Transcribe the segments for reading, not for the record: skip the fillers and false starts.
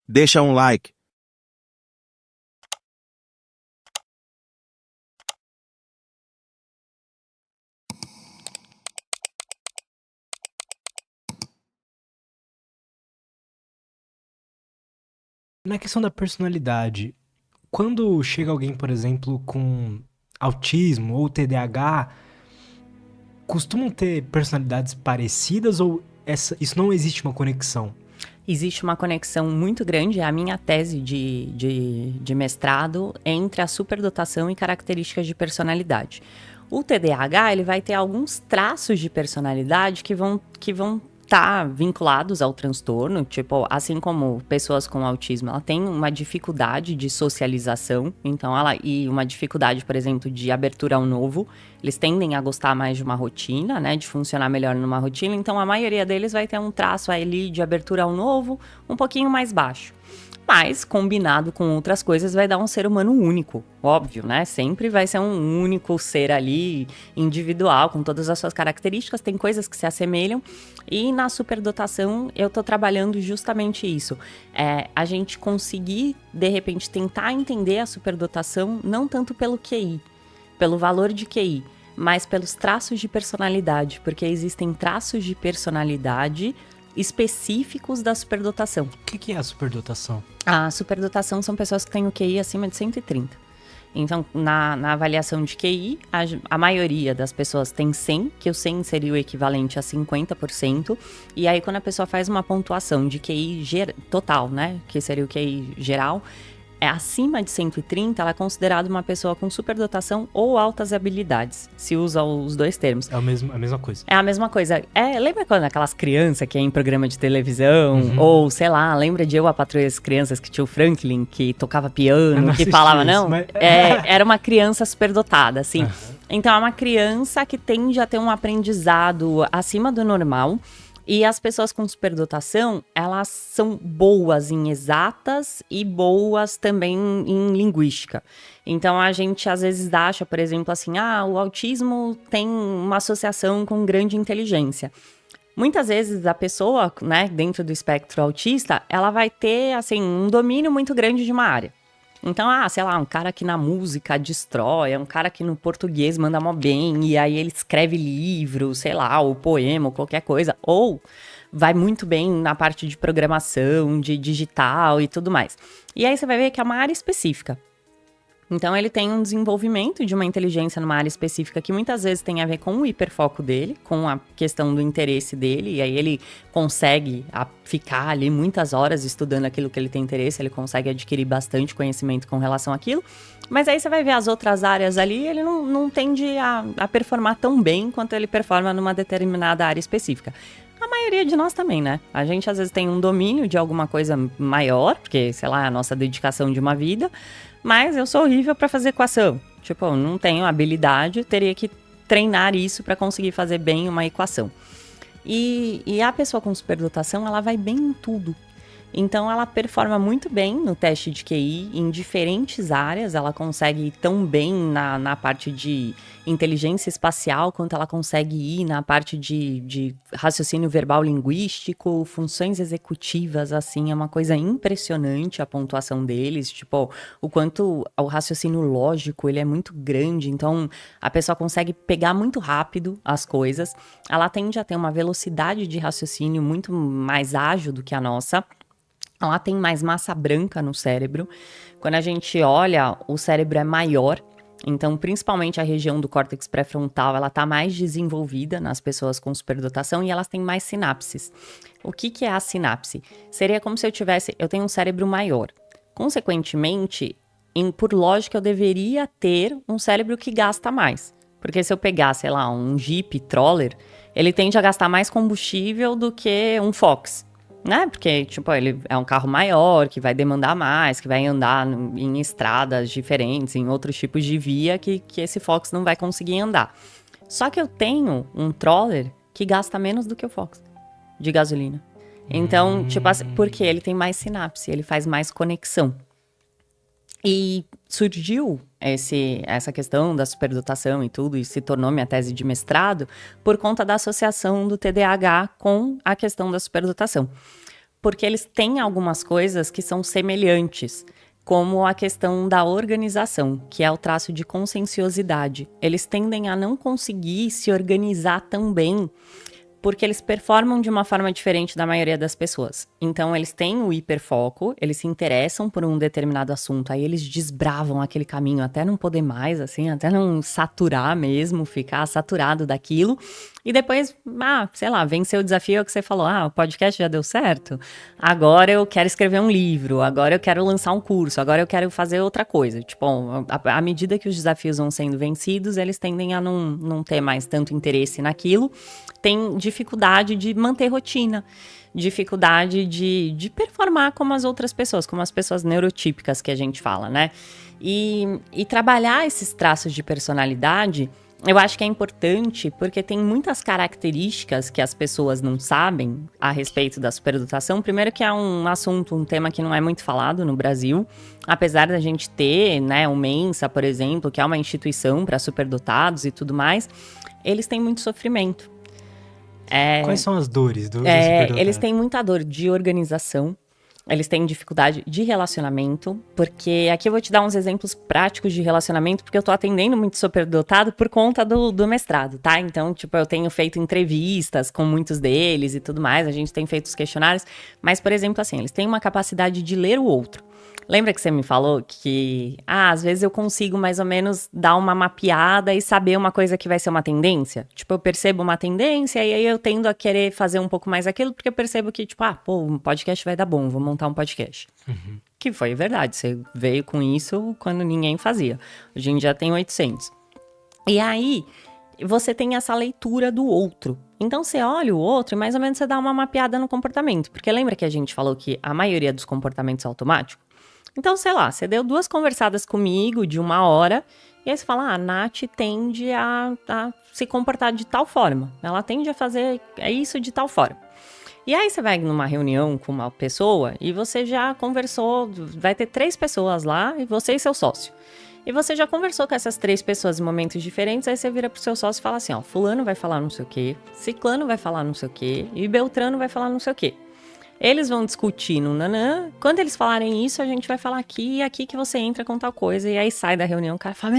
deixa um like. Na questão da personalidade, quando chega alguém, por exemplo, com autismo ou TDAH, costumam ter personalidades parecidas ou isso não existe uma conexão? Existe uma conexão muito grande, é a minha tese de mestrado, entre a superdotação e características de personalidade. O TDAH, ele vai ter alguns traços de personalidade que vão estar vinculados ao transtorno, tipo, assim como pessoas com autismo, ela tem uma dificuldade de socialização, então e uma dificuldade, por exemplo, de abertura ao novo. Eles tendem a gostar mais de uma rotina, né, de funcionar melhor numa rotina, então a maioria deles vai ter um traço ali de abertura ao novo um pouquinho mais baixo. Mas, combinado com outras coisas, vai dar um ser humano único, óbvio, né? Sempre vai ser um único ser ali, individual, com todas as suas características. Tem coisas que se assemelham. E na superdotação, eu tô trabalhando justamente isso. A gente conseguir, de repente, tentar entender a superdotação, não tanto pelo QI, pelo valor de QI, mas pelos traços de personalidade. Porque existem traços de personalidade específicos da superdotação. O que é a superdotação? A superdotação são pessoas que têm o QI acima de 130. Então, na avaliação de QI, a maioria das pessoas tem 100, que o 100 seria o equivalente a 50%. E aí, quando a pessoa faz uma pontuação de QI total, né, que seria o QI geral, acima de 130, ela é considerada uma pessoa com superdotação ou altas habilidades. Se usa os dois termos. É a mesma coisa. É a mesma coisa. Lembra quando aquelas crianças que é em programa de televisão? Ou, sei lá, lembra de Eu, a Patroa e as Crianças, que tinha o Franklin, que tocava piano, que falava, isso, não? Mas... era uma criança superdotada, assim. Então, é uma criança que tende a ter um aprendizado acima do normal. E as pessoas com superdotação, elas são boas em exatas e boas também em linguística. Então, a gente às vezes acha, por exemplo, assim, o autismo tem uma associação com grande inteligência. Muitas vezes a pessoa, né, dentro do espectro autista, ela vai ter, assim, um domínio muito grande de uma área. Então, sei lá, um cara que na música destrói, um cara que no português manda mó bem, e aí ele escreve livro, sei lá, ou poema, ou qualquer coisa. Ou vai muito bem na parte de programação, de digital e tudo mais. E aí você vai ver que é uma área específica. Então, ele tem um desenvolvimento de uma inteligência numa área específica que muitas vezes tem a ver com o hiperfoco dele, com a questão do interesse dele, e aí ele consegue ficar ali muitas horas estudando aquilo que ele tem interesse, ele consegue adquirir bastante conhecimento com relação àquilo. Mas aí você vai ver as outras áreas ali, ele não tende a performar tão bem quanto ele performa numa determinada área específica. A maioria de nós também, né? A gente às vezes tem um domínio de alguma coisa maior, porque, sei lá, é a nossa dedicação de uma vida, mas eu sou horrível para fazer equação. Tipo, eu não tenho habilidade, teria que treinar isso para conseguir fazer bem uma equação. E a pessoa com superdotação, ela vai bem em tudo. Então, ela performa muito bem no teste de QI em diferentes áreas. Ela consegue ir tão bem na parte de inteligência espacial, quanto ela consegue ir na parte de raciocínio verbal linguístico, funções executivas, assim, é uma coisa impressionante a pontuação deles. Tipo, o quanto o raciocínio lógico, ele é muito grande. Então, a pessoa consegue pegar muito rápido as coisas. Ela tende a ter uma velocidade de raciocínio muito mais ágil do que a nossa. Ela tem mais massa branca no cérebro. Quando a gente olha, o cérebro é maior. Então, principalmente a região do córtex pré-frontal, ela está mais desenvolvida nas pessoas com superdotação e elas têm mais sinapses. O que é a sinapse? Seria como se eu tenho um cérebro maior. Consequentemente, por lógica, eu deveria ter um cérebro que gasta mais. Porque se eu pegar, sei lá, um Jeep Troller, ele tende a gastar mais combustível do que um Fox. Né? Porque, tipo, ele é um carro maior, que vai demandar mais, que vai andar em estradas diferentes, em outros tipos de via que esse Fox não vai conseguir andar. Só que eu tenho um Troller que gasta menos do que o Fox de gasolina. Então, tipo assim, porque ele tem mais sinapse, ele faz mais conexão. E surgiu essa questão da superdotação e tudo, e se tornou minha tese de mestrado, por conta da associação do TDAH com a questão da superdotação. porque eles têm algumas coisas que são semelhantes, como a questão da organização, que é o traço de conscienciosidade. Eles tendem a não conseguir se organizar tão bem, porque eles performam de uma forma diferente da maioria das pessoas. Então, eles têm o hiperfoco, eles se interessam por um determinado assunto, aí eles desbravam aquele caminho até não poder mais, assim, até não saturar mesmo, ficar saturado daquilo. E depois, sei lá, venceu o desafio, é o que você falou, o podcast já deu certo, agora eu quero escrever um livro, agora eu quero lançar um curso, agora eu quero fazer outra coisa. Tipo, à medida que os desafios vão sendo vencidos, eles tendem a não ter mais tanto interesse naquilo, tem dificuldade de manter rotina, dificuldade de performar como as outras pessoas, como as pessoas neurotípicas que a gente fala, né? E trabalhar esses traços de personalidade, eu acho que é importante porque tem muitas características que as pessoas não sabem a respeito da superdotação. Primeiro que é um assunto, um tema que não é muito falado no Brasil, apesar da gente ter, né, o Mensa, por exemplo, que é uma instituição para superdotados e tudo mais, eles têm muito sofrimento. Quais são as dores dos superdotados? Eles têm muita dor de organização, eles têm dificuldade de relacionamento, porque aqui eu vou te dar uns exemplos práticos de relacionamento, porque eu tô atendendo muito superdotado por conta do mestrado, tá? Então, tipo, eu tenho feito entrevistas com muitos deles e tudo mais, a gente tem feito os questionários, mas, por exemplo, assim, eles têm uma capacidade de ler o outro. Lembra que você me falou que, às vezes eu consigo mais ou menos dar uma mapeada e saber uma coisa que vai ser uma tendência? Tipo, eu percebo uma tendência e aí eu tendo a querer fazer um pouco mais aquilo, porque eu percebo que, tipo, um podcast vai dar bom, vou montar um podcast. Uhum. Que foi verdade, você veio com isso quando ninguém fazia. Hoje em dia tem 800. E aí, você tem essa leitura do outro. Então, você olha o outro e mais ou menos você dá uma mapeada no comportamento. Porque lembra que a gente falou que a maioria dos comportamentos é automático? Então, sei lá, você deu 2 conversadas comigo de 1 hora, e aí você fala, a Nath tende a se comportar de tal forma. Ela tende a fazer isso de tal forma. E aí você vai numa reunião com uma pessoa, e você já conversou, vai ter 3 pessoas lá, e você e seu sócio. E você já conversou com essas 3 pessoas em momentos diferentes, aí você vira pro seu sócio e fala assim, fulano vai falar não sei o quê, ciclano vai falar não sei o quê, e beltrano vai falar não sei o quê. Eles vão discutir no nanã. Quando eles falarem isso, a gente vai falar aqui e aqui que você entra com tal coisa. E aí sai da reunião, o cara fala,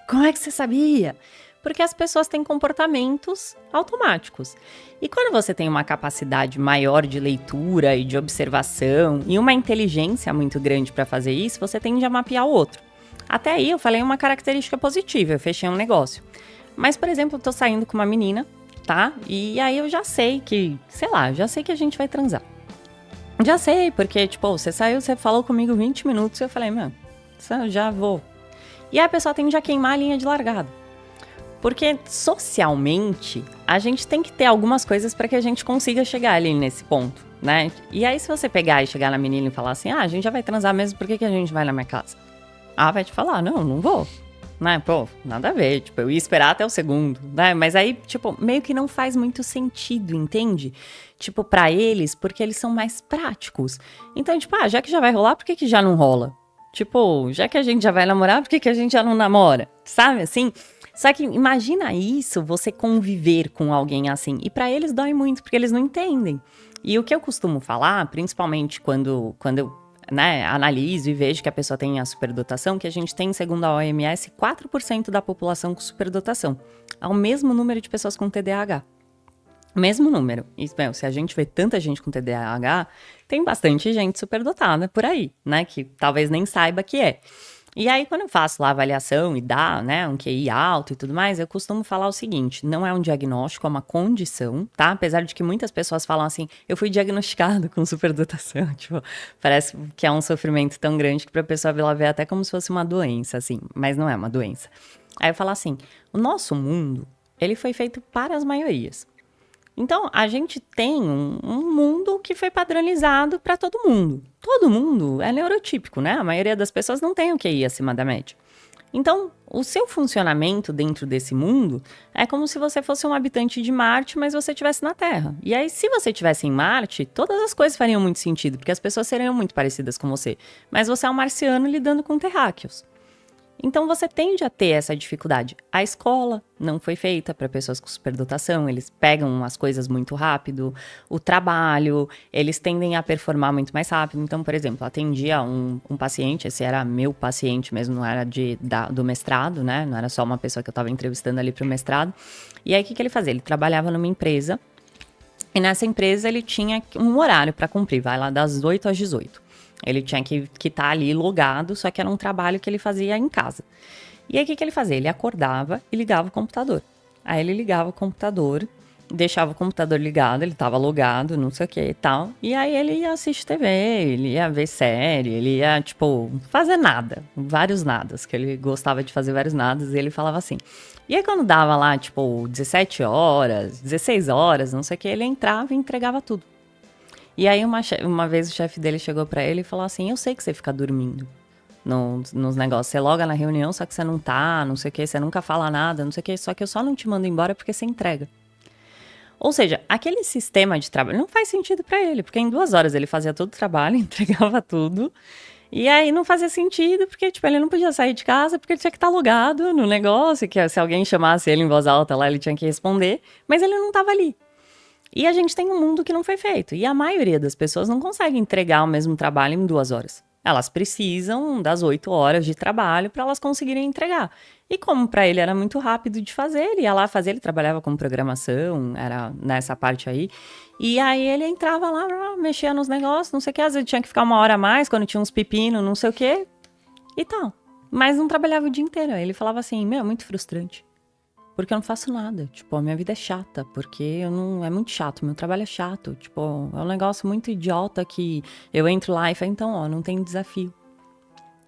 como é que você sabia? Porque as pessoas têm comportamentos automáticos. E quando você tem uma capacidade maior de leitura e de observação e uma inteligência muito grande para fazer isso, você tende a mapear o outro. Até aí eu falei uma característica positiva, eu fechei um negócio. Mas, por exemplo, eu tô saindo com uma menina, tá? E aí eu já sei que, sei lá, já sei que a gente vai transar. Já sei, porque, tipo, você saiu, você falou comigo 20 minutos e eu falei, já vou. E aí a pessoa tende a queimar a linha de largada. Porque, socialmente, a gente tem que ter algumas coisas para que a gente consiga chegar ali nesse ponto, né? E aí, se você pegar e chegar na menina e falar assim, a gente já vai transar mesmo, por que a gente vai na minha casa? Vai te falar, não vou. Né? Nada a ver, tipo, eu ia esperar até o segundo, né? Mas aí, tipo, meio que não faz muito sentido, entende? Tipo, pra eles, porque eles são mais práticos. Então, tipo, já que já vai rolar, por que já não rola? Tipo, já que a gente já vai namorar, por que a gente já não namora? Sabe, assim? Só que imagina isso, você conviver com alguém assim. E pra eles dói muito, porque eles não entendem. E o que eu costumo falar, principalmente quando eu analiso e vejo que a pessoa tem a superdotação, que a gente tem, segundo a OMS, 4% da população com superdotação. É o mesmo número de pessoas com TDAH. Mesmo número. E, se a gente vê tanta gente com TDAH, tem bastante gente superdotada por aí, né? Que talvez nem saiba que é. E aí, quando eu faço lá a avaliação e dá, né, um QI alto e tudo mais, eu costumo falar o seguinte, não é um diagnóstico, é uma condição, tá? Apesar de que muitas pessoas falam assim, eu fui diagnosticado com superdotação, tipo, parece que é um sofrimento tão grande que pra pessoa ela vê até como se fosse uma doença, assim, mas não é uma doença. Aí eu falo assim, o nosso mundo, ele foi feito para as maiorias. Então, a gente tem um mundo que foi padronizado para todo mundo. Todo mundo é neurotípico, né? A maioria das pessoas não tem o QI acima da média. Então, o seu funcionamento dentro desse mundo é como se você fosse um habitante de Marte, mas você estivesse na Terra. E aí, se você estivesse em Marte, todas as coisas fariam muito sentido, porque as pessoas seriam muito parecidas com você. Mas você é um marciano lidando com terráqueos. Então você tende a ter essa dificuldade. A escola não foi feita para pessoas com superdotação, eles pegam as coisas muito rápido, o trabalho, eles tendem a performar muito mais rápido. Então, por exemplo, atendia um paciente, esse era meu paciente mesmo, não era do mestrado, né? Não era só uma pessoa que eu estava entrevistando ali para o mestrado. E aí, o que ele fazia? Ele trabalhava numa empresa, e nessa empresa ele tinha um horário para cumprir, vai lá das 8 às 18. Ele tinha que estar ali logado, só que era um trabalho que ele fazia em casa. E aí, o que ele fazia? Ele acordava e ligava o computador. Aí ele ligava o computador, deixava o computador ligado, ele estava logado, não sei o que e tal. E aí ele ia assistir TV, ele ia ver série, ele ia, tipo, fazer nada. Vários nadas, que ele gostava de fazer vários nadas. E ele falava assim. E aí quando dava lá, tipo, 17 horas, 16 horas, não sei o que, ele entrava e entregava tudo. E aí uma vez o chefe dele chegou pra ele e falou assim, eu sei que você fica dormindo nos negócios, você loga na reunião, só que você não tá, não sei o que, você nunca fala nada, não sei o que, só que eu só não te mando embora porque você entrega. Ou seja, aquele sistema de trabalho não faz sentido pra ele, porque em 2 horas ele fazia todo o trabalho, entregava tudo, e aí não fazia sentido, porque tipo, ele não podia sair de casa, porque ele tinha que estar logado no negócio, que se alguém chamasse ele em voz alta lá, ele tinha que responder, mas ele não tava ali. E a gente tem um mundo que não foi feito. E a maioria das pessoas não consegue entregar o mesmo trabalho em 2 horas. Elas precisam das 8 horas de trabalho para elas conseguirem entregar. E como para ele era muito rápido de fazer, ele ia lá fazer, ele trabalhava com programação, era nessa parte aí. E aí ele entrava lá, mexia nos negócios, não sei o que, às vezes tinha que ficar 1 hora a mais quando tinha uns pepinos, não sei o que, e tal. Mas não trabalhava o dia inteiro. Aí ele falava assim, meu, é muito frustrante. Porque eu não faço nada. Tipo, a minha vida é chata. Porque eu não... É muito chato. Meu trabalho é chato. Tipo, é um negócio muito idiota que eu entro lá e falo, então, ó, não tem desafio.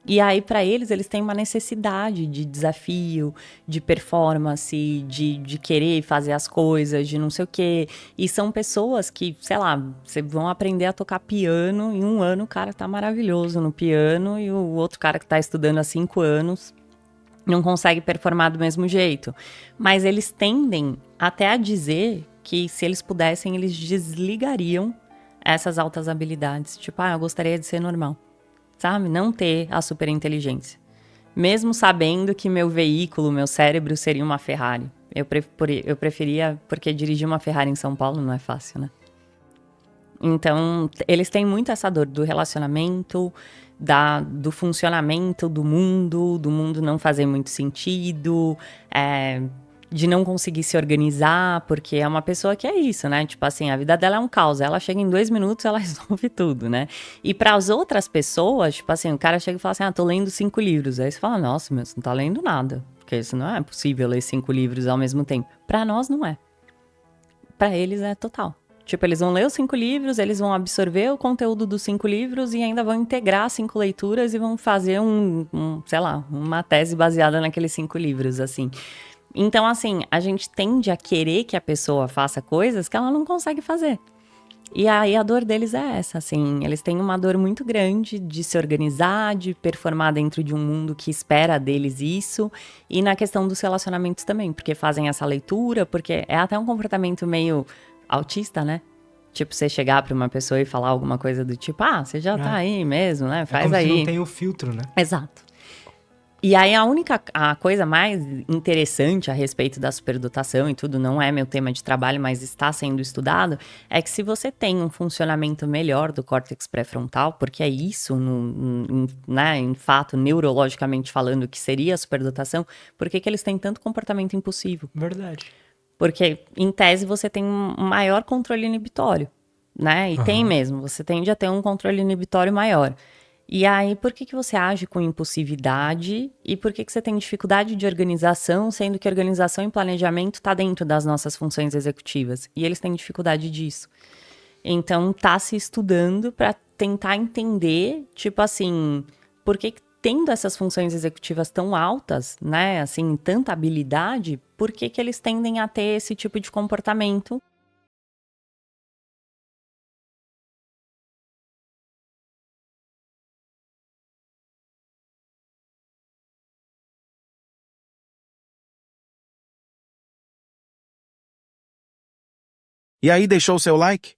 E aí, pra eles têm uma necessidade de desafio, de performance, de querer fazer as coisas, de não sei o quê. E são pessoas que, sei lá, vão aprender a tocar piano. Em 1 ano, o cara tá maravilhoso no piano. E o outro cara que tá estudando há 5 anos... não consegue performar do mesmo jeito. Mas eles tendem até a dizer que se eles pudessem, eles desligariam essas altas habilidades. Tipo, eu gostaria de ser normal, sabe? Não ter a superinteligência. Mesmo sabendo que meu veículo, meu cérebro seria uma Ferrari. Eu preferia, porque dirigir uma Ferrari em São Paulo não é fácil, né? Então, eles têm muito essa dor do relacionamento, do funcionamento do mundo não fazer muito sentido, de não conseguir se organizar, porque é uma pessoa que é isso, né? Tipo assim, a vida dela é um caos, ela chega em 2 minutos, ela resolve tudo, né? E para as outras pessoas, tipo assim, o cara chega e fala assim, tô lendo 5 livros. Aí você fala, nossa, meu, você não tá lendo nada, porque isso não é possível ler 5 livros ao mesmo tempo. Para nós não é. Para eles é total. Tipo, eles vão ler os 5 livros, eles vão absorver o conteúdo dos 5 livros e ainda vão integrar 5 leituras e vão fazer sei lá, uma tese baseada naqueles 5 livros, assim. Então, assim, a gente tende a querer que a pessoa faça coisas que ela não consegue fazer. E aí a dor deles é essa, assim, eles têm uma dor muito grande de se organizar, de performar dentro de um mundo que espera deles isso, e na questão dos relacionamentos também, porque fazem essa leitura, porque é até um comportamento meio autista, né? Tipo, você chegar pra uma pessoa e falar alguma coisa do tipo, você já tá aí mesmo, né? Faz como aí. Se não tem o filtro, né? Exato. E aí a coisa mais interessante a respeito da superdotação e tudo, não é meu tema de trabalho, mas está sendo estudado, é que se você tem um funcionamento melhor do córtex pré-frontal, porque é isso, né, em fato, neurologicamente falando, que seria a superdotação, por que eles têm tanto comportamento impulsivo? Verdade. Porque, em tese, você tem um maior controle inibitório, né? E tem mesmo, você tende a ter um controle inibitório maior. E aí, por que você age com impulsividade e por que você tem dificuldade de organização, sendo que organização e planejamento está dentro das nossas funções executivas? E eles têm dificuldade disso. Então, tá se estudando para tentar entender, tipo assim, por que tendo essas funções executivas tão altas, né, assim, tanta habilidade, por que eles tendem a ter esse tipo de comportamento? E aí, deixou o seu like?